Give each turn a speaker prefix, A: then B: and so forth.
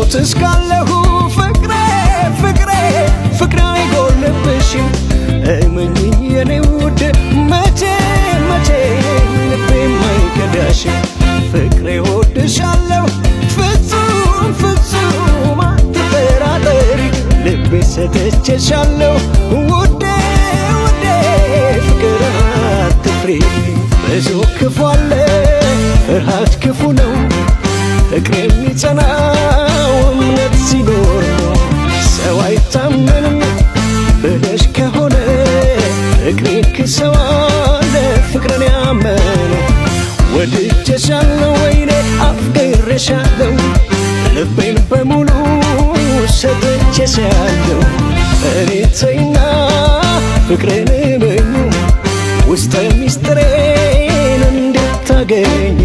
A: በሕይወት እስካለሁ ፍቅሬ ፍቅሬ ፍቅሬ አይጎልብሽም እመኚኝ የኔ ውድ መቼ መቼ ልቤ አይከዳሽም ፍቅሬ እወድሻለሁ ፍጹም ፍጹም አትጠራጠሪ ልቤ ሰጥቼሻለሁ ውዴ ውዴ ፍቅር አትፍሪ ብዙ ክፉ አለ ፍርሃት ክፉ ነው ፍቅር የሚጸናው እምነት ሲኖር ነው ሰው አይታመንም ብለሽ ከሆነ ፍቅሬን ክሰዋለ ፍቅርን ያመነ ወድጄሻለሁ ወይኔ አፍቅሬሻለሁ ልቤን በሙሉ ሰጥቼሻለሁ እኔ ተይና ፍቅሬን እመኙ ውስጠ ሚስጥሬን እንድታገኙ